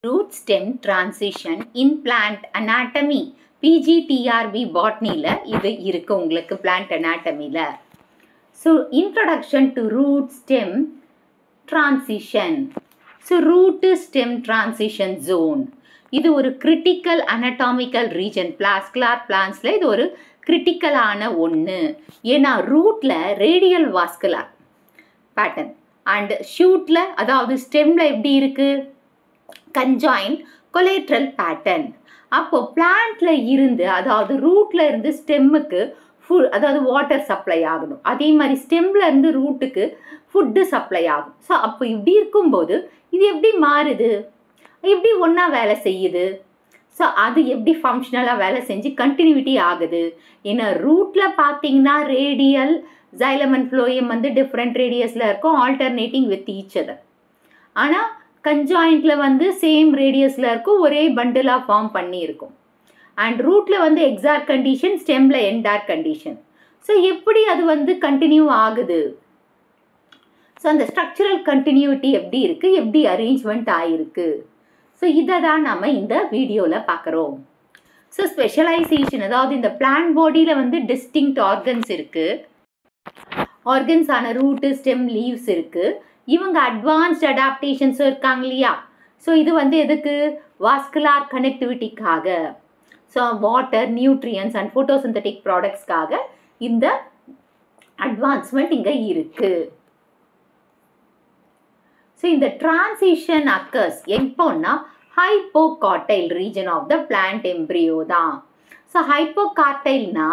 root stem transition in plant anatomy PGTRB botany-ல இது இருக்கு உங்களுக்கு plant anatomy-ல. So introduction to root stem transition. So root stem transition zone. இது ஒரு critical anatomical region. Vascular plants-ல இது ஒரு critical ஆன ஒன்று. ஏன்னா root-ல radial vascular pattern and shoot-ல அதாவது stem-ல எப்படி இருக்கு conjoined collateral pattern. அப்போ பிளான்ட்ல இருந்து அதாவது ரூட்ல இருந்து ஸ்டெம்முக்கு ஃபுட் அதாவது வாட்டர் சப்ளை ஆகணும். அதே மாதிரி ஸ்டெம்ல இருந்து ரூட்டுக்கு ஃபுட்டு சப்ளை ஆகும். ஸோ அப்போ இப்படி இருக்கும்போது இது எப்படி மாறுது, எப்படி ஒன்றா வேலை செய்யுது, ஸோ அது எப்படி ஃபங்க்ஷனலாக வேலை செஞ்சு கண்டினியூட்டி ஆகுது. ஏன்னா ரூட்டில் பார்த்தீங்கன்னா ரேடியல் xylem and phloem வந்து டிஃப்ரெண்ட் ரேடியஸில் இருக்கும், ஆல்டர்னேட்டிங் வித் ஈச் அதர். ஆனால் கன்ஜாயிண்ட்ல வந்து சேம் ரேடியஸில் இருக்கும், ஒரே பண்டிலாக ஃபார்ம் பண்ணி இருக்கும். அண்ட் ரூட்டில் வந்து எக்ஸாக்ட் கண்டிஷன், ஸ்டெம்ல என்டார் கண்டிஷன். ஸோ எப்படி அது வந்து கண்டினியூ ஆகுது, ஸோ அந்த ஸ்ட்ரக்சரல் கண்டினியூட்டி எப்படி இருக்குது, எப்படி அரேஞ்ச்மெண்ட் ஆகிருக்கு, ஸோ இதை தான் நம்ம இந்த வீடியோவில் பார்க்குறோம். ஸோ ஸ்பெஷலைசேஷன் அதாவது இந்த பிளான்ட் பாடியில் வந்து டிஸ்டிங்க்ட் ஆர்கன்ஸ் இருக்குது. ஆர்கன்ஸ் ஆன ரூட்டு ஸ்டெம் லீவ்ஸ் இருக்குது. இவங்க அட்வான்ஸ்ட் அடாப்டேஷன்ஸும் இருக்காங்க இல்லையா. ஸோ இது வந்து எதுக்கு, வாஸ்குலார் கனெக்டிவிட்டிக்காக, so water nutrients and photosynthetic ப்ராடக்ட்ஸ்க்காக இந்த அட்வான்ஸ்மெண்ட் இங்கே இருக்குது. ஸோ இந்த டிரான்சிஷன் அக்கர்ஸ் எப்போன்னா hypocotyl region of the plant embryo தான். ஸோ ஹைப்போகார்டைல்னா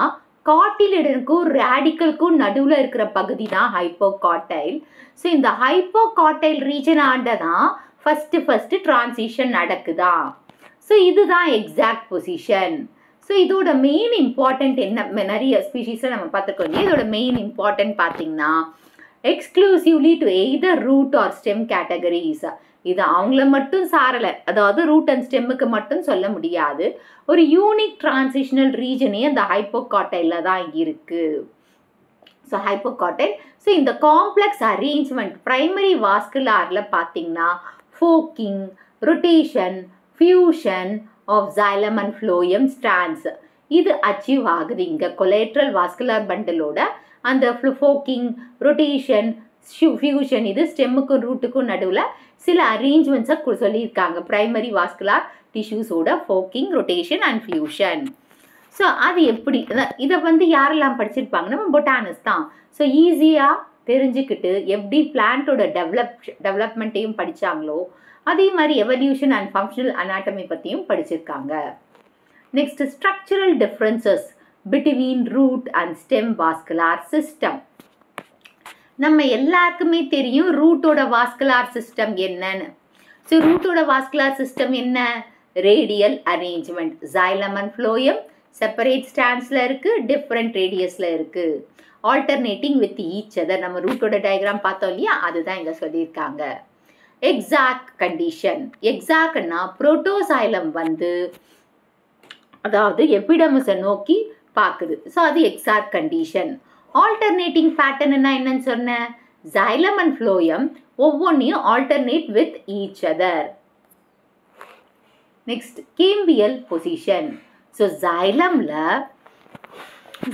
கார்டிலிடனுக்கும் ரேடிக்கலுக்கும் நடுவில் இருக்கிற பகுதி தான் ஹைப்போகார்டைல். ஸோ இந்த ஹைப்போகார்டைல் ரீஜன் ஆண்ட தான் ஃபஸ்ட்டு டிரான்சிஷன் நடக்குதா. ஸோ இதுதான் எக்ஸாக்ட் பொசிஷன். ஸோ இதோட மெயின் இம்பார்ட்டன்ட் என்ன, நிறைய ஸ்பீஷீஸில் நம்ம பார்த்துருக்கோம் இல்லையா. இதோட மெயின் இம்பார்ட்டன்ட் பார்த்தீங்கன்னா exclusively to either root or stem categories. இது அவங்கள மட்டும் சாரலை, அதாவது ரூட் அண்ட் ஸ்டெம்முக்கு மட்டும் சொல்ல முடியாது. ஒரு யூனிக் டிரான்சிஷனல் ரீஜனே அந்த ஹைப்போகார்டைலில் தான் இருக்குது. So hypocotyl. ஸோ இந்த காம்ப்ளெக்ஸ் அரேஞ்ச்மெண்ட் பிரைமரி வாஸ்குலாரில் பார்த்தீங்கன்னா forking, rotation, fusion of xylem and phloem strands இது அச்சீவ் ஆகுது இங்கே கொலேட்ரல் வாஸ்குலர் பண்டலோட. அந்த ஃபோக்கிங், ரொட்டேஷன், ஃபியூஷன் இது ஸ்டெம்முக்கும் ரூட்டுக்கும் நடுவில் சில அரேஞ்ச்மெண்ட்ஸை சொல்லியிருக்காங்க. பிரைமரி வாஸ்குலார் டிஷ்யூஸோட forking, rotation and fusion. So அது எப்படி, இதை வந்து யாரெல்லாம் படிச்சிருப்பாங்க, நம்ம பொட்டானிஸ்ட் தான். ஸோ ஈஸியாக தெரிஞ்சுக்கிட்டு எப்படி பிளான்ட்டோட டெவலப்மெண்ட்டையும் படித்தாங்களோ அதே மாதிரி எவல்யூஷன் அண்ட் ஃபங்க்ஷனல் அனாட்டமி பற்றியும் படிச்சிருக்காங்க. Next structural differences between root and stem vascular system. நம்ம எல்லாருக்குமே தெரியும் ரூட்டோட வாஸ்குலார் சிஸ்டம் என்னன்னு. ஸோ ரூட்டோட வாஸ்குலார் சிஸ்டம் என்ன, radial arrangement. xylem and phloem separate ஸ்டாண்ட்ஸில் இருக்குது, டிஃப்ரெண்ட் ரேடியஸில் இருக்குது, ஆல்டர்னேட்டிங் வித் ஈச் அதர். நம்ம ரூட்டோட டயக்ராம் பார்த்தோம் இல்லையா, அதுதான் இங்கே சொல்லியிருக்காங்க. Exact condition. எக்ஸாக்ட்னா புரோட்டோசைலம் வந்து அதாவது எபிடமிஸை நோக்கி பார்க்குது. ஸோ அது எக்ஸாக்ட் கண்டிஷன். ஆல்டர்னேட்டிங் பேட்டர்ன்னா என்னன்னு சொன்னேன், xylem and phloem ஒவ்வொன்றையும் alternate with each other. Next cambial position. So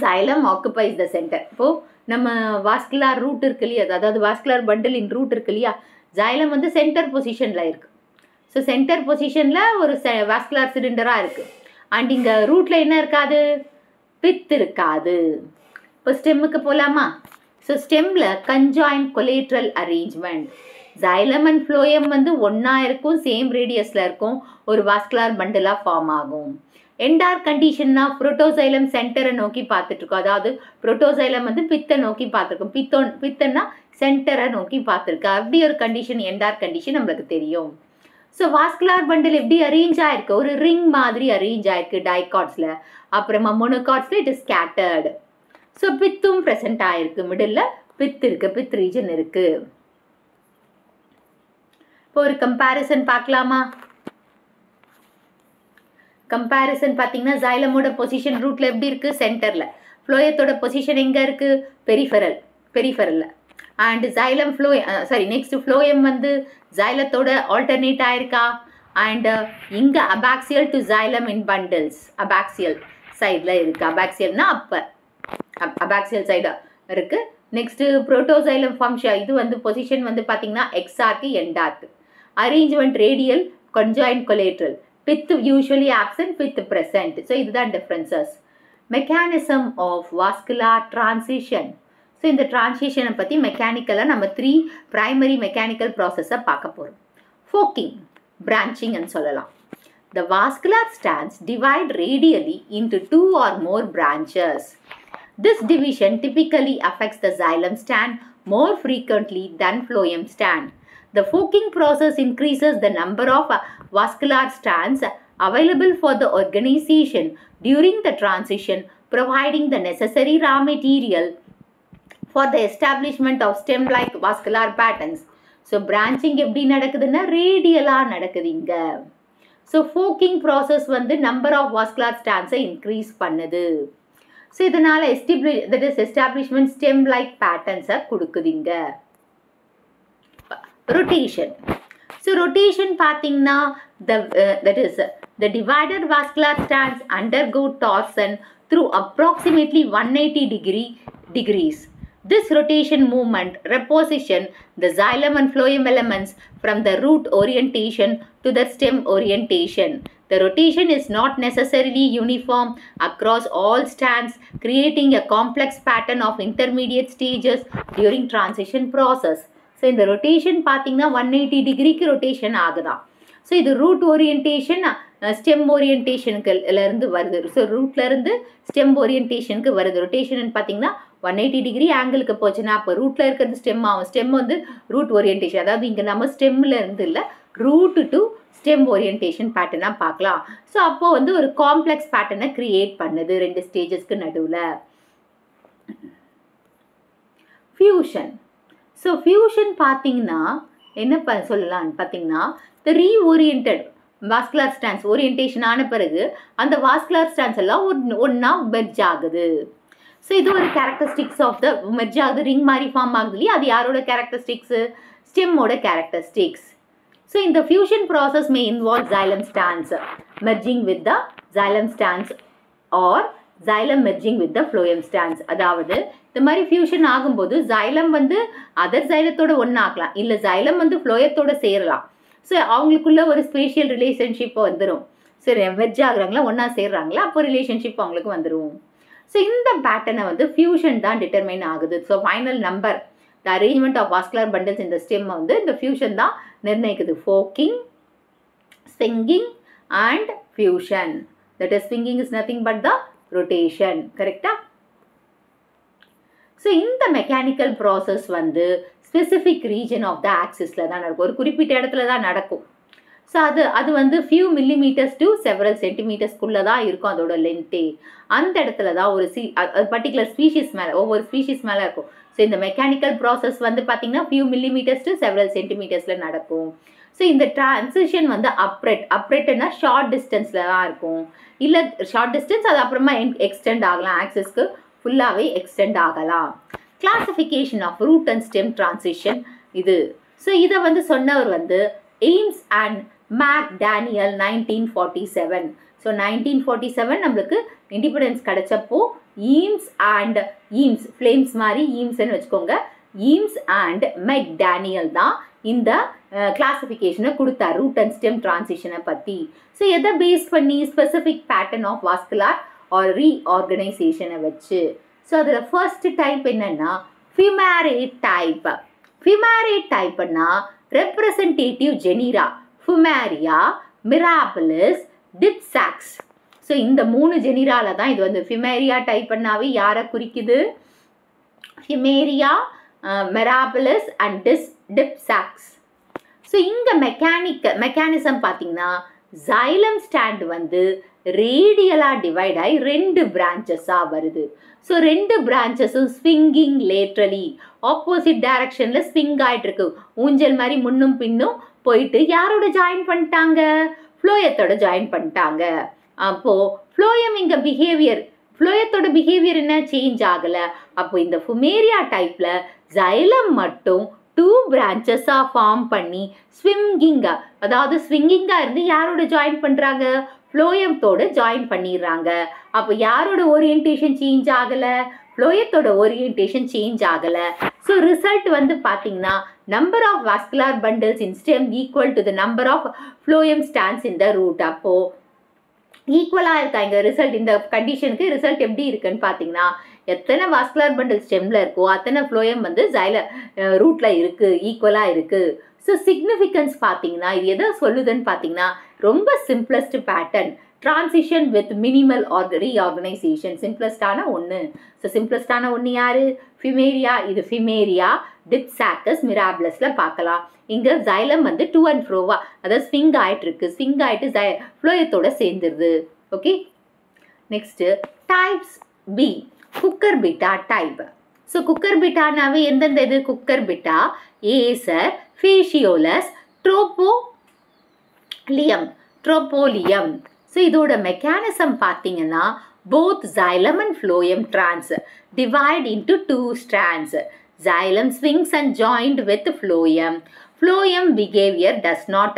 xylem occupies the centre. இப்போது நம்ம வாஸ்குலார் ரூட் இருக்கு இல்லையா, அதாவது வாஸ்குலார் பண்டலின் ரூட் இருக்கு இல்லையா, xylem வந்து சென்டர் பொசிஷனில் இருக்குது. ஸோ சென்டர் பொசிஷனில் ஒரு வாஸ்குலார் சிலிண்டராக இருக்குது. அண்ட் இங்கே ரூட்டில் என்ன இருக்காது, பித் இருக்காது. இப்போ ஸ்டெம்முக்கு போகலாமா. ஸோ ஸ்டெம்மில் conjoint collateral arrangement. xylem and phloem வந்து ஒன்றா இருக்கும், சேம் ரேடியஸில் இருக்கும், ஒரு வாஸ்குலார் பண்டலாக ஃபார்ம் ஆகும். என்டார் கண்டிஷன்னா புரோட்டோசைலம் சென்டரை நோக்கி பார்த்துட்ருக்கோம், அதாவது புரோட்டோசைலம் வந்து பித்தை நோக்கி பார்த்துருக்கோம், பித்தன்னா சென்டரை நோக்கி பார்த்துருக்கு. அப்படி ஒரு கண்டிஷன் என்டார் கண்டிஷன் நம்மளுக்கு தெரியும். ஸோ வாஸ்குலார் பண்டல் எப்படி அரேஞ்ச் ஆயிருக்கு, ஒரு ரிங் மாதிரி அரேஞ்ச் ஆயிருக்கு டைகாட்ஸில். அப்புறமா மோனோகாட்ஸில் இட் இஸ் ஸ்கேட்டர்டு. ஸோ பித்தும் ப்ரெசென்ட் ஆயிருக்கு, மிடில் பித் இருக்குது, பித் ரீஜன் இருக்குது. இப்போ ஒரு கம்பேரிசன் பார்க்கலாமா. கம்பேரிசன் பார்த்தீங்கன்னா xylemோட பொசிஷன் ரூட்டில் எப்படி இருக்குது, சென்டரில். ஃப்ளோயத்தோட பொசிஷன் எங்கே இருக்குது, பெரிஃபரலில். and xylem phloem next phloem வந்து xylatoட alternate ஆயிருக்கா, அண்ட் இங்கே abaxial to xylem in bundles, abaxial சைடில் இருக்குது. அபாக்சியல்னா அப்போ அபாக்சியல் சைடு இருக்குது. நெக்ஸ்ட்டு புரோட்டோசைலம் ஃபங்க்ஷன், இது வந்து பொசிஷன் வந்து பார்த்திங்கன்னா exarch endarch. Arrangement radial conjoined collateral, pith usually absent, pith present. So இதுதான் differences. Mechanism of vascular transition. So இந்த transition பற்றி மெக்கானிக்கலாக நம்ம 3 primary mechanical process பார்க்க போகிறோம். Forking, branching ன்னு சொல்லலாம். The vascular strands divide radially into 2 or more branches. This division typically affects the xylem strand more frequently than phloem strand. The forking process increases the number of vascular strands available for the organization during the transition, providing the necessary raw material for the establishment of stem-like vascular patterns. So, branching எப்படி நடக்குதுன்னா ரேடியலாக நடக்குது இங்கே. So forking process வந்து number of vascular strands increase பண்ணுது. So இதனால் establishment stem-like patterns கொடுக்குது இங்கே. Rotation. So rotation பார்த்தீங்கன்னா the divided vascular strands undergo torsion through approximately 180 degrees. This rotation movement reposition the xylem and phloem elements from the root orientation to the stem orientation. The rotation is not necessarily uniform across all strands, creating a complex pattern of intermediate stages during transition process. So இந்த rotation பார்த்தீங்கன்னா 180 டிகிரிக்கு rotation ஆகுதான். So இது root orientation stem ஓரியன்டேஷனுக்குலேருந்து வருது. So ரூட்லேருந்து stem ஓரியன்டேஷனுக்கு வருது. Rotation பார்த்தீங்கன்னா 180 degree ஆங்கிளுக்கு போச்சுன்னா அப்போ ரூட்டில் இருக்கிறது ஸ்டெம் ஆகும். ஸ்டெம் வந்து ரூட் ஓரியன்டேஷன், அதாவது இங்கே நம்ம ஸ்டெம்மில் இருந்து இல்லை ரூட் டு ஸ்டெம் ஓரியன்டேஷன் பேட்டர்னாக பார்க்கலாம். ஸோ அப்போது வந்து ஒரு காம்ப்ளெக்ஸ் பேட்டர்னை க்ரியேட் பண்ணுது 2 ஸ்டேஜஸ்க்கு நடுவில். ஃபியூஷன். ஸோ ஃபியூஷன் பார்த்தீங்கன்னா என்ன சொல்லலான்னு பார்த்தீங்கன்னா த ரீஓரியன்டட் வாஸ்குலர் ஸ்டாண்ட்ஸ் ஓரியன்டேஷன் ஆன பிறகு அந்த வாஸ்குலர் ஸ்டாண்ட்ஸ் எல்லாம் ஒன்றா மெர்ஜ் ஆகுது. ஸோ இது ஒரு கேரக்டரிஸ்டிக்ஸ் ஆஃப் த மெர்ஜ் ஆகுது, ரிங் மாதிரி ஃபார்ம் ஆகுது இல்லையா, அது யாரோட கேரக்டரிஸ்டிக்ஸு, ஸ்டெம்மோட கேரக்டரிஸ்டிக்ஸ். ஸோ இந்த fusion process May involve xylem strands merging with the xylem strands or xylem merging with the phloem strands. அதாவது இந்த மாதிரி ஃபியூஷன் ஆகும்போது xylem வந்து அதர் xylத்தோட ஒன்றாகலாம், இல்லை xylem வந்து phloemத்தோட சேரலாம். ஸோ அவங்களுக்குள்ள ஒரு ஸ்பேஷியல் ரிலேஷன்ஷிப் வந்துடும். சரி, மெர்ஜ் ஆகுறாங்களா, ஒன்றா சேர்றாங்களா, அப்போ ரிலேஷன்ஷிப் அவங்களுக்கு வந்துடும். ஸோ இந்த பேட்டர்னை வந்து ஃபியூஷன் தான் டிட்டர்மைன் ஆகுது. So final number the arrangement of vascular bundles இந்த ஸ்டெம் வந்து இந்த ஃபியூஷன் தான் நிர்ணயிக்குது. Forking, swinging and fusion. That is, swinging is nothing but the rotation. Correct? So, இந்த மெக்கானிக்கல் ப்ராசஸ் வந்து ஸ்பெசிஃபிக் ரீஜன் ஆஃப் த ஆக்சிஸில் தான் நடக்கும், ஒரு குறிப்பிட்ட இடத்துல தான் நடக்கும். ஸோ அது வந்து ஃபியூ மில்லிமீட்டர்ஸ் டு செவரல் சென்டிமீட்டர்ஸ்குள்ளே தான் இருக்கும் அதோட லென்த்தே. அந்த இடத்துல தான் ஒரு பர்டிகுலர் ஸ்பீஷீஸ் மேலே, ஒவ்வொரு ஸ்பீஷீஸ் மேலே இருக்கும். ஸோ இந்த மெக்கானிக்கல் ப்ராசஸ் வந்து பார்த்திங்கன்னா ஃபியூ மில்லிமீட்டர்ஸ் டு செவரல் சென்டிமீட்டர்ஸில் நடக்கும். ஸோ இந்த டிரான்சிஷன் வந்து அப்ரெட்னா ஷார்ட் டிஸ்டன்ஸில் தான் இருக்கும், இல்லை ஷார்ட் டிஸ்டன்ஸ் அது அப்புறமா எக்ஸ்டெண்ட் ஆகலாம், ஆக்சிஸ்க்கு ஃபுல்லாகவே எக்ஸ்டெண்ட் ஆகலாம். Classification of root and stem transition இது. ஸோ இதை வந்து சொன்னவர் வந்து எய்ம்ஸ் அண்ட் McDaniel 1947. ஸோ 1947 நம்மளுக்கு இண்டிபெண்டன்ஸ் கிடைச்சப்போ ஈம்ஸ் ஃப்ளேம்ஸ் மாதிரி ஈம்ஸ்ன்னு வச்சுக்கோங்க, ஈம்ஸ் அண்ட் மெக்டானியல் தான் இந்த கிளாசிஃபிகேஷனை கொடுத்தார் ரூட் அண்ட் ஸ்டெம் டிரான்சிஷனை பற்றி. ஸோ எதை பேஸ் பண்ணி specific pattern of vascular or ரீஆர்கனைசேஷனை வச்சு. ஸோ அதில் ஃபர்ஸ்ட் டைப் என்னென்னா ஃபியூமேரேட் டைப். ஃபியூமேரேட் டைப்னா representative genera Fumaria, Mirabilis, Dipsacus. So இந்த 3 ஜெனிரால தான் இது வந்து ஃபியூமேரியா டைப் பண்ணாவே யாரை குறிக்குது, ஃபியூமேரியா, மிராபிலிஸ் அண்ட் டிப்சாக்ஸ். ஸோ இங்கே மெக்கானிசம் பார்த்தீங்கன்னா xylem ஸ்டாண்ட் வந்து ரேடியலாக டிவைட் ஆகி 2 பிரான்ச்சஸாக வருது. ஸோ 2 பிரான்ச்சஸும் ஸ்விங்கிங் லேட்ரலி ஆப்போசிட் டைரக்ஷனில் ஸ்விங் ஆகிட்டு இருக்கு, ஊஞ்சல் மாதிரி முன்னும் பின்னும் போயிட்டு யாரோட ஜாயின் பண்ணிட்டாங்க, ஃப்ளோயத்தோட ஜாயின் பண்ணிட்டாங்க. அப்போது ஃப்ளோயம் இங்கே ஃப்ளோயத்தோட பிஹேவியர் என்ன சேஞ்ச் ஆகலை. அப்போ இந்த ஃபுமேரியா டைப்பில் xylem மட்டும் 2 பிரான்ச்சஸாக ஃபார்ம் பண்ணி ஸ்விங்கிங்காக, அதாவது ஸ்விங்கிங்காக இருந்து யாரோட ஜாயின் பண்ணுறாங்க, ஃப்ளோயத்தோட ஜாயின் பண்ணிடுறாங்க. அப்போ யாரோட ஓரியன்டேஷன் சேஞ்ச் ஆகலை, ஃப்ளோயத்தோட ஓரியன்டேஷன் சேஞ்ச் ஆகலை. ஸோ ரிசல்ட் வந்து பார்த்தீங்கன்னா number of vascular bundles in stem equal to the number of phloem strands in the root. அப்போது ஈக்குவலாக இருக்கா இங்கே ரிசல்ட். இந்த கண்டிஷனுக்கு ரிசல்ட் எப்படி இருக்குன்னு பார்த்தீங்கன்னா எத்தனை வாஸ்குலார் பண்டில் ஸ்டெம்மில் இருக்கோ அத்தனை ஃப்ளோயம் வந்து ரூட்டில் இருக்குது, ஈக்குவலாக இருக்குது. ஸோ சிக்னிஃபிகன்ஸ் பார்த்தீங்கன்னா இது எதை சொல்லுதுன்னு பார்த்தீங்கன்னா ரொம்ப simplest pattern, transition with minimal reorganisation. சிம்பிளஸ்டான ஒன்று. ஸோ சிம்பிளஸ்டான ஒன்று யார், ஃபிமேரியா. இது ஃபிமேரியா டிப்சாக்கஸ் மிராபிளஸில் பார்க்கலாம். இங்கே ஜைலம் வந்து டூ அண்ட் ஃப்ரோவா, அதாவது ஸ்விங் ஆகிட்டு இருக்கு, ஸ்விங் ஆகிட்டு ஃப்ளோயத்தோட சேர்ந்துருது. Okay, next types B, Cucurbita type. So குக்கர் பிட்டானாவே எந்தெந்த இது, Cucurbita, Acer, Phaseolus, Tropaeolum. So இதோட மெக்கானிசம் பார்த்தீங்கன்னா both xylem and phloem trans divide into 2 strands. Xylem swings and joined with phloem. Phloem behavior does not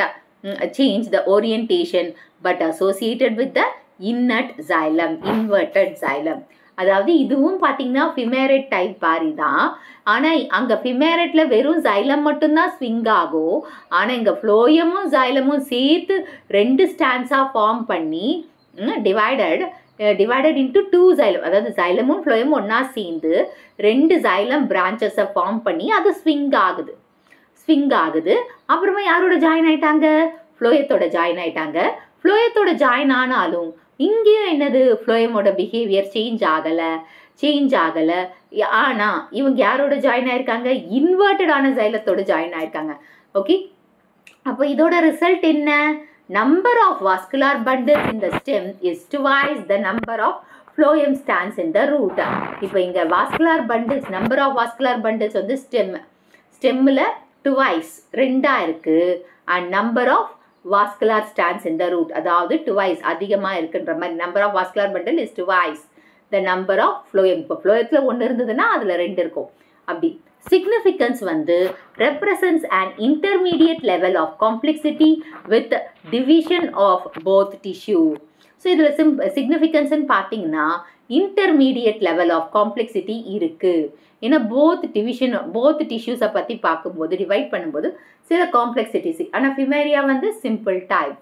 change the orientation but associated with the inert xylem, inverted xylem. அதாவது இதுவும் பார்த்தீங்கன்னா ஃபிமேரட் type மாதிரி தான். ஆனால் அங்கே ஃபிமேரட்டில் வெறும் xylem மட்டும்தான் swing ஆகும். ஆனால் இங்கே ஃப்ளோயமும் ஜைலமும் சேர்த்து 2 ஸ்டாண்ட்ஸாக ஃபார்ம் பண்ணி டிவைடட் இன்ட்டு 2 xylem, அதாவது ஜைலமும் ஃப்ளோயமும் ஒன்றா சேர்ந்து 2 xylem பிரான்ச்சஸை ஃபார்ம் பண்ணி அது ஸ்விங் ஆகுது. அப்புறமா யாரோட ஜாயின் ஆயிட்டாங்க, ஃப்ளோயத்தோட ஜாயின் ஆயிட்டாங்க. ஃப்ளோயத்தோட ஜாயின் ஆனாலும் இங்கேயும் என்னது, ஃப்ளோயமோட பிஹேவியர் சேஞ்ச் ஆகலை. ஆனால் இவங்க யாரோட ஜாயின் ஆயிருக்காங்க, இன்வெர்ட்டடான ஜைலத்தோட ஜாயின் ஆயிருக்காங்க. ஓகே, அப்போ இதோட ரிசல்ட் என்ன, number of vascular bundles in the stem is twice the number of phloem strands in the root. இப்போ இங்க vascular bundles, number of vascular bundles வந்து ஸ்டெம்மில் twice 2 இருக்கு, and number of vascular strands in the root அதாவது twice அதிகமாக இருக்குன்ற மாதிரி. number of vascular bundle is twice the number of phloem. இப்போ ஃப்ளோயத்தில் 1 இருந்ததுன்னா அதில் 2 இருக்கும். அப்படி significance வந்து represents an intermediate level of complexity with division of both tissue. So இதில் சிக்னிஃபிகன்ஸ்ன்னு பார்த்தீங்கன்னா இன்டர்மீடியட் லெவல் ஆஃப் காம்ப்ளெக்சிட்டி இருக்குது. ஏன்னா போத் டிஷ்யூஸை பற்றி பார்க்கும்போது டிவைட் பண்ணும்போது சில காம்ப்ளெக்சிட்டிஸ். ஆனால் ஃபிமேரியா வந்து simple type.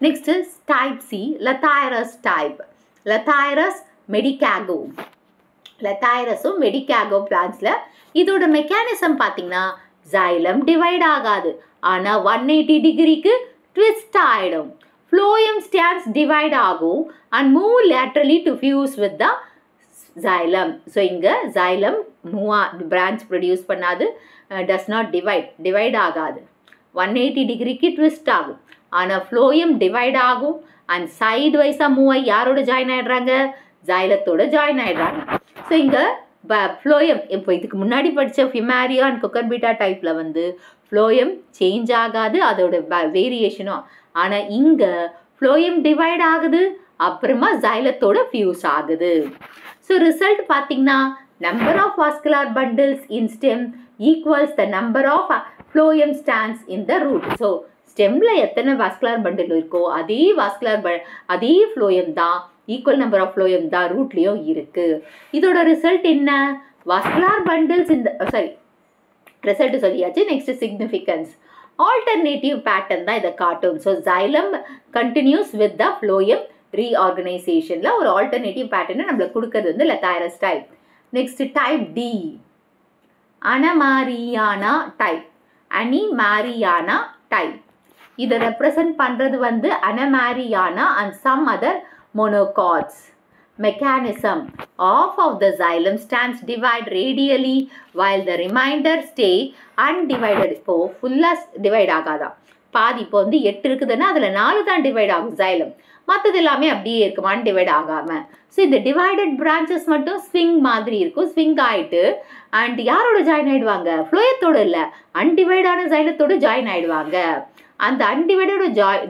Next type C, Lathyrus type. Lathyrus Medicago, லத்தாயரஸும் மெடிகாகோ பிளான்ஸில் இதோட மெக்கானிசம் பார்த்தீங்கன்னா ஜைலம் டிவைட் ஆகாது, ஆனால் 180 டிகிரிக்கு ட்விஸ்ட் ஆகிடும். ஃப்ளோயம் ஸ்டாண்ட்ஸ் டிவைட் ஆகும் and move laterally to fuse with the xylem. So இங்கே ஜைலம் பிரான்ச் ப்ரொடியூஸ் பண்ணாது, டஸ் நாட் டிவைட் ஆகாது. 180 டிகிரிக்கு ட்விஸ்ட் ஆகும். ஆனால் ஃப்ளோயம் டிவைட் ஆகும் அண்ட் சைடு வைஸாக மூவ் ஆகி யாரோட ஜாயின் ஆகிடுறாங்க, ஜைலத்தோட ஜாயின் ஆகிடுறாங்க. ஸோ இங்கே ஃப்ளோயம் இப்போ இதுக்கு முன்னாடி படித்த ஃபிமேரியா அண்ட் குக்கர்பிட்டா டைப்பில் வந்து ஃப்ளோயம் சேஞ்ச் ஆகாது, அதோட வேரியேஷனும். ஆனால் இங்கே ஃப்ளோயம் டிவைட் ஆகுது, அப்புறமா ஜைலத்தோட ஃபியூஸ் ஆகுது. ஸோ ரிசல்ட் பார்த்தீங்கன்னா number of vascular bundles in stem equals the number of phloem strands in the root. So ஸ்டெம்மில் எத்தனை வாஸ்குலார் பண்டில் இருக்கோ அதே ஃப்ளோயம் தான், ஈக்குவல் நம்பர் ஆஃப் ஃப்ளோயம் தான் ரூட்லேயும் இருக்குது. இதோட ரிசல்ட் என்ன, வாஸ்குலார் பண்டில்ஸ் ரிசல்ட் சொல்லியாச்சு. நெக்ஸ்ட் சிக்னிஃபிகன்ஸ், ஆல்டர்னேட்டிவ் பேட்டர்ன் தான் இதை காட்டும். So xylem continues with the phloem ரீஆர்கனைசேஷனில் ஒரு ஆல்டர்னேட்டிவ் பேட்டர்னை நம்மளுக்கு கொடுக்கறது வந்து Lathyrus type. Next type D, Anemarrhena type. இதை ரெப்ரசன்ட் பண்ணுறது வந்து Anemarrhena and some other monocots. Mechanism, half of the xylem strands divide radially while the remainder stay undivided. இப்போ ஃபுல்லாக டிவைட் ஆகாதான், பாதி. இப்போ வந்து 8 இருக்குதுன்னா அதில் 4 தான் டிவைட் ஆகும் ஜைலம், மற்றது எல்லாமே அப்படியே இருக்கும் அன்டிவைட் ஆகாமல். ஸோ இந்த டிவைடட் பிரான்ச்சஸ் மட்டும் ஸ்விங் மாதிரி இருக்கும், ஸ்விங் ஆகிட்டு அண்ட் யாரோட ஜாயின் ஆகிடுவாங்க, ஃப்ளோயத்தோடு இல்லை, அன்டிவைடான ஜைலத்தோடு ஜாயின் ஆகிடுவாங்க. அந்த அன்டிவைடோட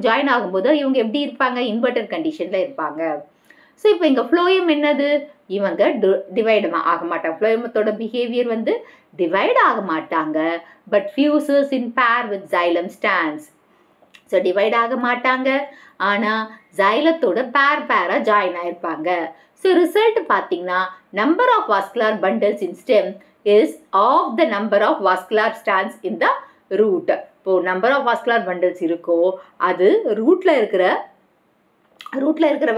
ஜாயின் ஆகும்போது இவங்க எப்படி இருப்பாங்க, இன்வெர்டட் கண்டிஷனில் இருப்பாங்க. ஸோ இப்போ இங்கே ஃப்ளோயம் என்னது, இவங்க டிவைட் ஆக மாட்டாங்க. ஃப்ளோயமத்தோட பிஹேவியர் வந்து டிவைட் ஆக மாட்டாங்க, but fuses in pair with xylem strands. So divide ஆக மாட்டாங்க, ஆனால் xylத்தோட பேராக ஜாயின் ஆயிருப்பாங்க. ஸோ ரிசல்ட் பார்த்தீங்கன்னா number of vascular bundles in stem is of the number of vascular strands in the root. இப்போ நம்பர் ஆஃப் வாஸ்குலர் பண்டில்ஸ் இருக்கோ அது ரூட்ல இருக்கிற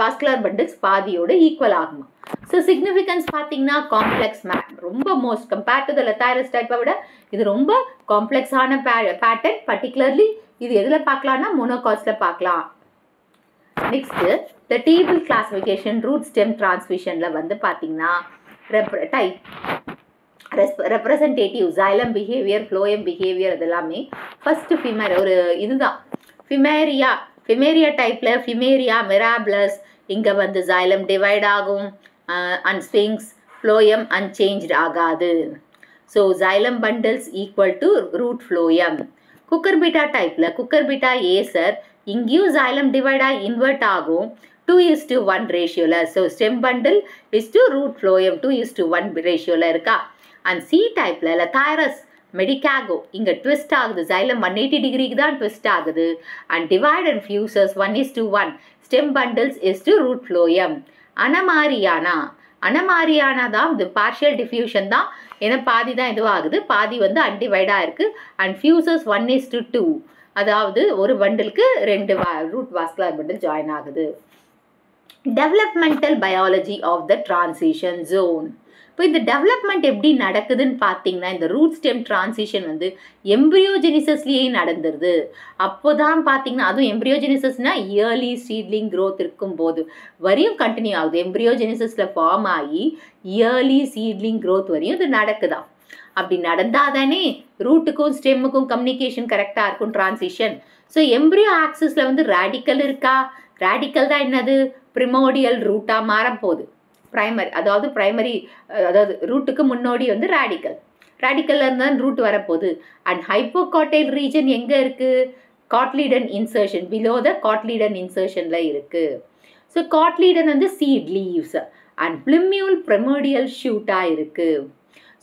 வாஸ்குலர் பண்டில்ஸ் பாதியோட ஈக்குவல் ஆகுமா. ஸோ சிக்னிஃபிகன்ஸ் பார்த்தீங்கன்னா காம்ப்ளெக்ஸ் ரொம்ப மோஸ்ட் கம்பேர்ட் டு த லெத்தாரஸ் டைப்பை விட இது ரொம்ப காம்ப்ளெக்ஸான பேட்டர்ன். பர்டிகுலர்லி இது எதில் பார்க்கலாம்னா மோனோகாட்ஸில் பார்க்கலாம். Next the table classification root stem டிரான்ஸ்மிஷனில் வந்து பார்த்தீங்கன்னா type representative xylem behaviour, phloem behaviour அதெல்லாமே ஃபர்ஸ்ட் ஒரு இதுதான் ஃபிமேரியா டைப்பில் ஃபிமேரியா மிராபிளஸ் இங்கே வந்து xylem டிவைட் ஆகும் அண்ட் ஸ்விங்ஸ், ஃப்ளோயம் அன்சேஞ்ச்டு ஆகாது. So xylem bundles equal to root phloem. Cucurbita டைப்பில் குக்கர்பிட்டா ஏசர் இங்கேயும் xylem டிவைட் ஆகி இன்வெர்ட் ஆகும் 2:1 ரேஷியோவில். So stem bundle is to root phloem 2:1 ரேஷியோவில் இருக்கா. அண்ட் சி டைப்பில் லெத்தாரஸ் மெடிகாகோ இங்கே ட்விஸ்ட் ஆகுது, xylem 180 டிகிரிக்கு தான் ட்விஸ்ட் ஆகுது and divide and fuses 1:1 stem bundles is to root phloem. Anemarrhena தான் இது பார்ஷியல் டிஃப்யூஷன் தான், ஏன்னா பாதி தான் இதுவாகுது, பாதி வந்து அன்டிவைடாக இருக்குது அண்ட் ஃபியூசஸ் 1:2 அதாவது ஒரு பண்டிலுக்கு 2 ரூட் வாஸ்குலர் பண்டில் ஜாயின் ஆகுது. Developmental biology of the transition zone. இப்போ இந்த டெவலப்மெண்ட் எப்படி நடக்குதுன்னு பார்த்தீங்கன்னா இந்த ரூட் ஸ்டெம் டிரான்சிஷன் வந்து எம்ப்ரியோஜெனிசஸ்லேயே நடந்துருது. அப்போ தான் பார்த்தீங்கன்னா அதுவும் எம்ப்ரியோஜெனிசஸ்னால் இயர்லி சீட்லிங் க்ரோத் இருக்கும்போது வரையும் கண்டினியூ ஆகுது. எம்ப்ரியோஜெனிசஸில் ஃபார்ம் ஆகி இயர்லி சீட்லிங் க்ரோத் வரையும் இது நடக்குதான். அப்படி நடந்தால் தானே ரூட்டுக்கும் ஸ்டெம்முக்கும் கம்யூனிகேஷன் கரெக்டாக இருக்கும் டிரான்சிஷன். ஸோ எம்ப்ரியோ ஆக்சிஸில் வந்து ரேடிக்கல் இருக்கா, ரேடிக்கல் தான் என்னது ப்ரிமோடியல் ரூட்டாக மாறப்போகுது. பிரைமரி அதாவது ரூட்டுக்கு முன்னோடி வந்து ரேடிக்கல்ல இருந்து தான் ரூட் வரப்போகுது. அண்ட் ஹைப்போகாட்டைல் ரீஜன் எங்கே இருக்குது, காட்லீடன் இன்சர்ஷன் பிலோ த காட்லீடன் இன்சர்ஷனில் இருக்குது. ஸோ காட்லீடன் வந்து சீட் லீவ்ஸ் அண்ட் பிளிமியூல் ப்ரிமோடியல் ஷூட்டாக இருக்குது.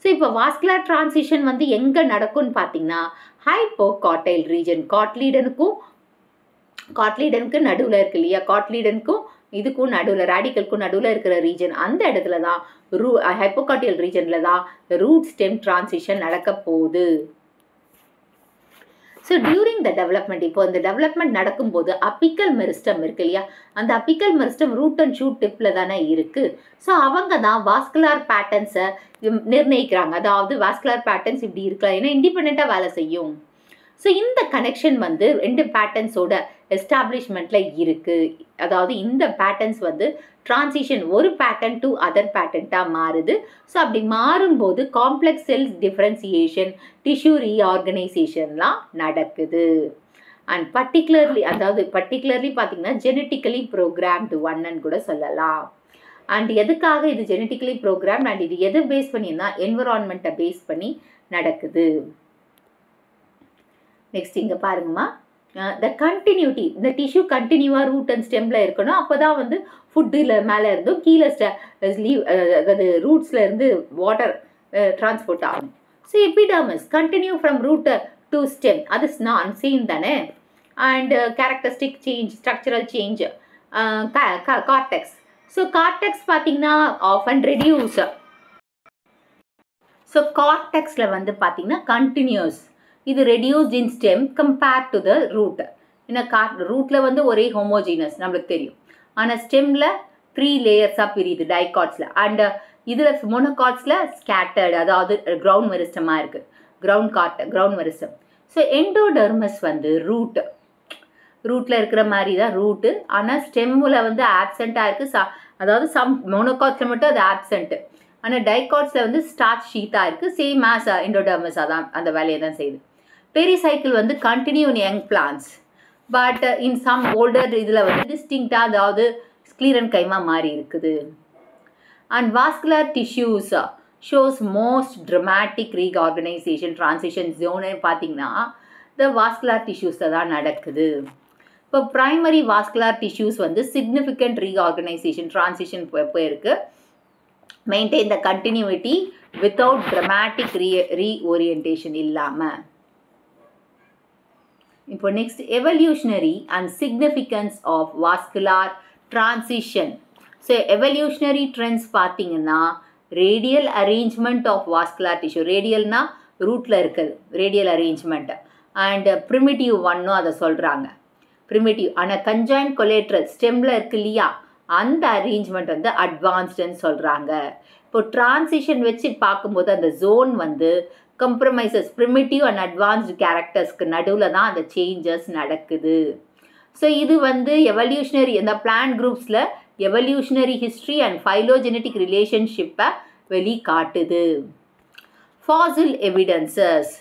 ஸோ இப்போ வாஸ்குலர் டிரான்சிஷன் வந்து எங்கே நடக்கும்னு பார்த்தீங்கன்னா ஹைப்போகாட்டைல் ரீஜன், காட்லீடனுக்கு நடுவில் இருக்கு இல்லையா, காட்லீடனுக்கும் இதுக்கும் நடுவில் ரேடிக்கலுக்கும் நடுவில் இருக்கிற ரீஜன், அந்த இடத்துல தான் ஹைப்போகாட்டியல் ரீஜனில் தான் ரூட் ஸ்டெம் டிரான்சிஷன் நடக்க போகுது. ஸோ டியூரிங் த டெவலப்மெண்ட், இப்போ இந்த டெவலப்மெண்ட் நடக்கும்போது அப்பிக்கல் மெரிஸ்டம் இருக்கு இல்லையா, அந்த apical meristem root and shoot டிப்பில் தானே இருக்குது. ஸோ அவங்க தான் வாஸ்குலர் பேட்டர்ன்ஸை நிர்ணயிக்கிறாங்க. அதாவது வாஸ்குலர் பேட்டர்ன்ஸ் இப்படி இருக்கலாம், ஏன்னா இண்டிபெண்ட்டாக வேலை செய்யும். ஸோ இந்த கனெக்ஷன் வந்து 2 பேட்டர்ன்ஸோட எஸ்டாப்ளிஷ்மெண்ட்டில் இருக்குது. அதாவது இந்த பேட்டர்ன்ஸ் வந்து டிரான்சிஷன் ஒரு பேட்டர்ன் டு அதர் பேட்டர்ன்ட்டாக மாறுது. ஸோ அப்படி மாறும்போது காம்ப்ளெக்ஸ் செல்ஸ் டிஃப்ரென்சியேஷன், டிஷ்யூ ரீஆர்கனைசேஷன்லாம் நடக்குது. அண்ட் பர்டிகுலர்லி பார்த்தீங்கன்னா ஜெனட்டிக்கலி ப்ரோக்ராம்டு ஒன்னு கூட சொல்லலாம். அண்ட் எதுக்காக இது ஜெனட்டிக்கலி ப்ரோக்ராம் அண்ட் இது எது பேஸ் பண்ணினா என்விரான்மெண்ட்டை பேஸ் பண்ணி நடக்குது. நெக்ஸ்ட் இங்கே பாருங்கம்மா, த கண்டினியூட்டி, இந்த டிஷ்யூ கண்டினியூவாக ரூட் அண்ட் ஸ்டெம்மில் இருக்கணும். அப்போ தான் வந்து ஃபுட்டில் மேலே இருந்தும் கீழே அதாவது ரூட்ஸில் இருந்து வாட்டர் டிரான்ஸ்போர்ட் ஆகும். So epidermis continue from root to stem, அது நான் சேம் தானே. And characteristic change, structural change, cortex. So cortex பார்த்தீங்கன்னா ஆஃபன் ரெடியூஸ். ஸோ கார்டெக்ஸில் வந்து பார்த்தீங்கன்னா கண்டினியூஸ், இது reduced in stem compared to the root. ஏன்னா ரூட்டில் வந்து ஒரே ஹோமோஜீனஸ் நம்மளுக்கு தெரியும், ஆனால் ஸ்டெம்மில் 3 லேயர்ஸாக பிரியுது டைகாட்ஸில். அண்ட் இதில் மோனோகாட்ஸில் ஸ்கேட்டர்டு, அதாவது கிரவுண்ட் மெரிஸ்டமாக இருக்குது, கிரவுண்ட் மெரிஸ்டம். ஸோ எண்டோடெர்மஸ் வந்து ரூட்டில் இருக்கிற மாதிரி தான் ரூட்டு, ஆனால் ஸ்டெம்மில் வந்து ஆப்சண்ட்டாக இருக்குது. அதாவது மோனோகாட்ஸில் மட்டும் அது ஆப்சண்ட்டு, ஆனால் டைகாட்ஸில் வந்து ஸ்டார்ச் ஷீட்டாக இருக்குது. சேம் ஆஸ் எண்டோடெர்மஸ் தான் அந்த வேலையை தான் செய்யுது. பெரிசைக்கிள் வந்து continue in young plants, but in some older இதில் வந்து டிஸ்டிங்க்டாக அதாவது ஸ்க்ளீரன் கைமா மாறி இருக்குது. And vascular tissues shows most dramatic reorganisation transition zone பார்த்தீங்கன்னா இந்த வாஸ்குலர் டிஷ்யூஸில் தான் நடக்குது. இப்போ ப்ரைமரி வாஸ்குலார் டிஷ்யூஸ் வந்து சிக்னிஃபிகண்ட் ரீஆர்கனைசேஷன் ட்ரான்சிஷன் போயிருக்கு. Maintain the continuity without dramatic reorientation இல்லாமல். இப்போ next evolutionary and significance of vascular transition. So evolutionary trends பார்த்தீங்கன்னா radial arrangement of vascular tissue, ரேடியல்னா ரூட்டில் இருக்குது ரேடியல் அரேஞ்ச்மெண்ட், அண்ட் ப்ரிமிட்டிவ் ஒன்னும் அதை சொல்கிறாங்க. ப்ரிமிட்டிவ் ஆனால் கன்ஜாயின்ட் கொலேட்ரல் ஸ்டெம்மில் இருக்கு இல்லையா, அந்த அரேஞ்ச்மெண்ட் வந்து அட்வான்ஸ்டுன்னு சொல்கிறாங்க. இப்போ டிரான்சிஷன் வச்சு பார்க்கும்போது அந்த ஜோன் வந்து கம்ப்ரமைசஸ் ப்ரிமிட்டிவ் அண்ட் அட்வான்ஸ்டு கேரக்டர்ஸ்க்கு நடுவில் தான் அந்த சேஞ்சஸ் நடக்குது. ஸோ இது வந்து எவல்யூஷனரி இந்த பிளான்ட் குரூப்ஸில் எவல்யூஷனரி ஹிஸ்ட்ரி அண்ட் ஃபைலோஜெனட்டிக் ரிலேஷன்ஷிப்பை வெளிக்காட்டுது. Fossil evidences.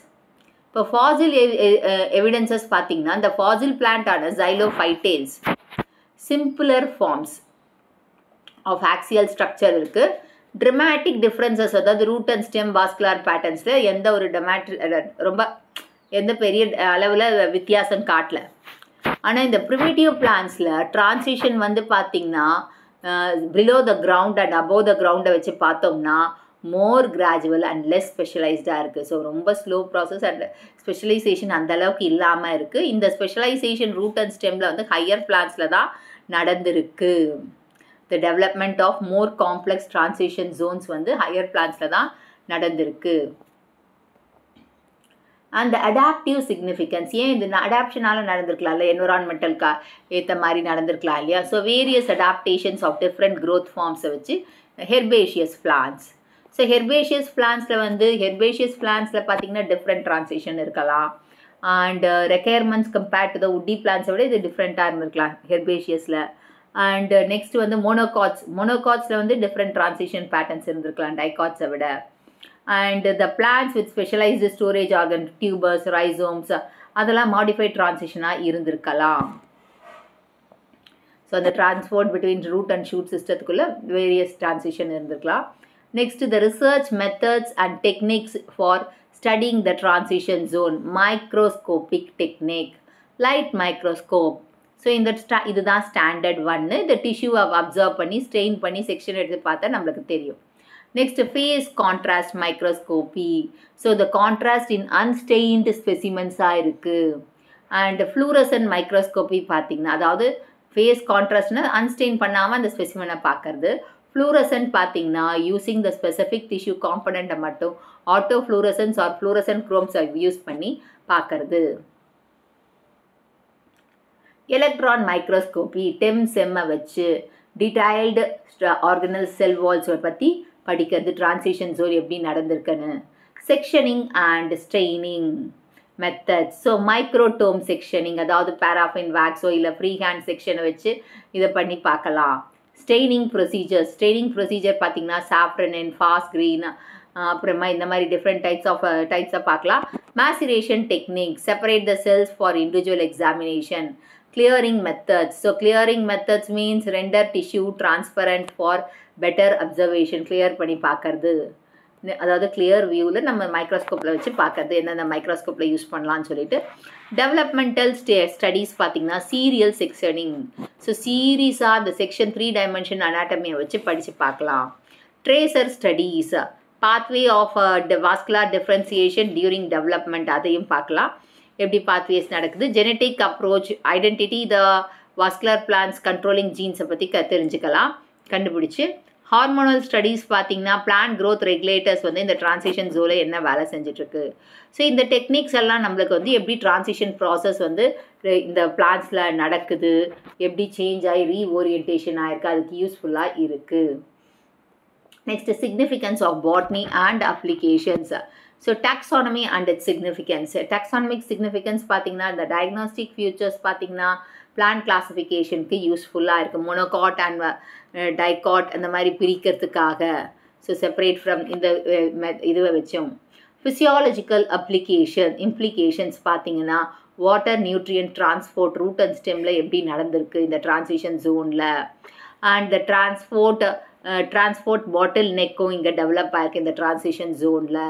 இப்போ ஃபாசில் எவிடன்சஸ் பார்த்தீங்கன்னா இந்த ஃபாசில் பிளான்டான ஜைலோஃபைட்டேல்ஸ் simpler forms of axial structure இருக்குது. ட்ரமாட்டிக் டிஃப்ரென்சஸ் அதாவது ரூட் அண்ட் ஸ்டெம் வாஸ்குலார் பேட்டர்ன்ஸில் எந்த ஒரு ரொம்ப எந்த பெரிய அளவில் வித்தியாசம் காட்டல. ஆனால் இந்த ப்ரிமிட்டிவ் பிளான்ஸில் ட்ரான்சிஷன் வந்து பார்த்திங்கன்னா below the ground and above the கிரவுண்டை வச்சு பார்த்தோம்னா மோர் கிராஜுவல் அண்ட் லெஸ் ஸ்பெஷலைஸ்டாக இருக்குது. ஸோ ரொம்ப ஸ்லோ ப்ராசஸ் அண்ட் ஸ்பெஷலைசேஷன் அந்தளவுக்கு இல்லாமல் இருக்குது. இந்த ஸ்பெஷலைசேஷன் ரூட் அண்ட் ஸ்டெம்மில் வந்து ஹையர் பிளான்ஸில் தான் நடந்திருக்கு. The development of more complex transition zones வந்து ஹையர் பிளான்ஸில் தான் நடந்திருக்கு. அந்த அடாப்டிவ் சிக்னிஃபிகன்ஸ், ஏன் இது அடாப்ஷனால் நடந்திருக்கலாம் இல்லை, என்விரான்மெண்டலுக்கா ஏற்ற மாதிரி நடந்திருக்கலாம் இல்லையா. So various adaptations of different growth ஃபார்ம்ஸை வச்சு ஹெர்பேஷியஸ் பிளான்ஸ். ஸோ ஹெர்பேஷியஸ் பிளான்ஸில் பார்த்திங்கன்னா டிஃப்ரெண்ட் ட்ரான்சிஷன் இருக்கலாம். And requirements compared to the woody பிளான்ஸை விட இது டிஃப்ரெண்ட்டாக இருந்திருக்கலாம் ஹெர்பேஷியஸில். அண்ட் நெக்ஸ்ட் வந்து மோனோகாட்ஸில் வந்து டிஃப்ரெண்ட் ட்ரான்சிஷன் பேட்டர்ன்ஸ் இருந்திருக்கலாம் டைகாட்ஸை விட. And the plants with specialized storage organ, tubers, rhizomes, அதெல்லாம் modified transition-ஆக இருந்திருக்கலாம். ஸோ அந்த transport between root and shoot systemத்துக்குள்ள various transition இருந்திருக்கலாம். Next, the research methods and techniques for studying the transition zone. Microscopic technique, light microscope. So இந்த இதுதான் standard ஒன்று. இந்த டிஷ்யூவை observe பண்ணி strain பண்ணி செக்ஷன் எடுத்து பார்த்தா நம்மளுக்கு தெரியும். Next, phase contrast microscopy. So the contrast in unstained specimens இருக்கு. And fluorescent microscopy பார்த்தீங்கன்னா அதாவது phase contrastனா unstained பண்ணாமல் அந்த ஸ்பெசிமனை பார்க்கறது. fluorescent பார்த்தீங்கன்னா using the specific tissue component மட்டும் autofluorescence or fluorescent chromes use பண்ணி பார்க்கறது. எலக்ட்ரான் மைக்ரோஸ்கோப்பி டெம்-செம்மை வச்சு டீடைல்டு ஆர்கனல் செல் வால்ஸை பற்றி படிக்கிறது, டிரான்சிஷன் ஜோன் எப்படி நடந்திருக்குன்னு. Sectioning and straining methods. So microtome sectioning அதாவது பேராஃபின் வேக்ஸோ இல்லை ஃப்ரீ ஹேண்ட் செக்ஷனை வச்சு இதை பண்ணி பார்க்கலாம். ஸ்ட்ரெயினிங் ப்ரொசீஜர் பார்த்திங்கன்னா சாஃப்ரனின், ஃபாஸ்ட் க்ரீன், அப்புறமா இந்த மாதிரி டிஃப்ரெண்ட் டைப்ஸை பார்க்கலாம். Maceration technique, separate the cells for individual examination. Clearing methods. So clearing methods means render tissue transparent for better observation. Clear பண்ணி பார்க்கறது, அதாவது கிளியர் வியூவில் நம்ம மைக்ரோஸ்கோப்பில் வச்சு பார்க்கறது, என்னென்ன மைக்ரோஸ்கோப்பில் யூஸ் பண்ணலான்னு சொல்லிட்டு. டெவலப்மெண்டல் ஸ்டடீஸ் பார்த்திங்கன்னா சீரியல் செக்ஷனிங். ஸோ சீரீஸாக அந்த செக்ஷன் 3 dimension அனாட்டமியை வச்சு படித்து பார்க்கலாம். Tracer studies, pathway of vascular differentiation during development, அதையும் பார்க்கலாம் எப்படி பாத்வேஸ் நடக்குது. Genetic approach, identity the vascular plants controlling ஜீன்ஸை பற்றி தெரிஞ்சுக்கலாம் கண்டுபிடிச்சி. ஹார்மோனல் ஸ்டடீஸ் பார்த்திங்கன்னா பிளான்ட் க்ரோத் ரெகுலேட்டர்ஸ் வந்து இந்த டிரான்சிஷன் ஜோனில் என்ன வேலை செஞ்சிட்ருக்கு. ஸோ இந்த டெக்னிக்ஸ் எல்லாம் நம்மளுக்கு வந்து எப்படி டிரான்சிஷன் ப்ராசஸ் வந்து இந்த பிளான்ஸில் நடக்குது, எப்படி சேஞ்ச் ஆகி ரீஓரியன்டேஷன் ஆகிருக்கு, அதுக்கு யூஸ்ஃபுல்லாக இருக்குது. Next, significance of botany and applications. So taxonomy and its significance. Taxonomic significance பார்த்திங்கன்னா இந்த டயக்னாஸ்டிக் ஃபியூச்சர்ஸ் பார்த்திங்கன்னா பிளான்ட் கிளாஸிஃபிகேஷனுக்கு யூஸ்ஃபுல்லாக இருக்குது. மோனோகாட் அண்ட் டைகாட் அந்த மாதிரி பிரிக்கிறதுக்காக. ஸோ செப்பரேட் ஃப்ரம் இந்த இதுவை வச்சோம். ஃபிசியாலஜிக்கல் இம்ப்ளிகேஷன்ஸ் பார்த்திங்கன்னா water nutrient transport root and ஸ்டெம்மில் எப்படி நடந்திருக்கு இந்த டிரான்சிஷன் ஜோனில். அண்ட் த டிரான்ஸ்போர்ட் பாட்டில் நெக்கும் இங்கே டெவலப் ஆகிருக்கு இந்த டிரான்சிஷன் ஜோனில்.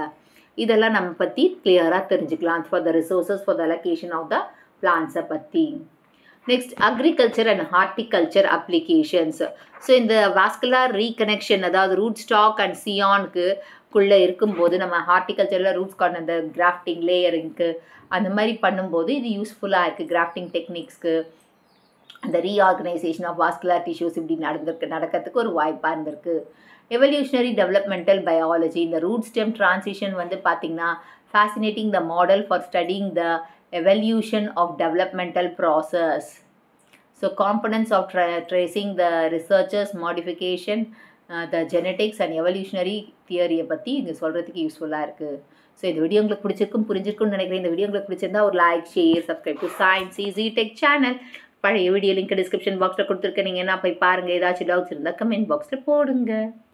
இதெல்லாம் நம்ம பற்றி கிளியராக தெரிஞ்சுக்கலாம் for the resources for the allocation of the பிளான்ஸை பற்றி. Next agriculture and horticulture applications. So இந்த வாஸ்குலர் ரீகனெக்ஷன், அதாவது ரூட் ஸ்டாக் அண்ட் சியானுக்குள்ளே இருக்கும்போது நம்ம ஹார்டிகல்ச்சரில் ரூட்ஸ் கார்டன் அந்த கிராஃப்டிங் லேயரிங்க்கு அந்த மாதிரி பண்ணும்போது இது யூஸ்ஃபுல்லாக இருக்குது. கிராஃப்டிங் டெக்னிக்ஸ்க்கு அந்த ரீஆர்கனைசேஷன் ஆஃப் வாஸ்குலர் டிஷ்யூஸ் இப்படி நடக்கிறதுக்கு ஒரு வாய்ப்பாக இருந்திருக்கு. எவல்யூஷனரி டெவலப்மெண்டல் பயாலஜி, இந்த ரூட் ஸ்டெம் டிரான்சிஷன் வந்து பார்த்திங்கன்னா fascinating the model for studying the evolution of developmental process. So components of tracing the researchers modification, the genetics and evolutionary theory பற்றி இங்கே சொல்கிறதுக்கு யூஸ்ஃபுல்லாக இருக்குது. ஸோ இந்த வீடியோ உங்களுக்கு புரிஞ்சிருக்கும்னு நினைக்கிறேன். இந்த வீடியோ உங்களுக்கு பிடிச்சிருந்தா ஒரு like, share, subscribe to science easy tech channel. பழைய வீடியோ லிங்க் டிஸ்கிரிப்ஷன் பாக்ஸில் கொடுத்துருக்கேன். நீங்கள் என்ன போய் பாருங்கள். ஏதாச்சும் டவுட்ஸ் இருந்தால் கமெண்ட் பாக்ஸில் போடுங்க.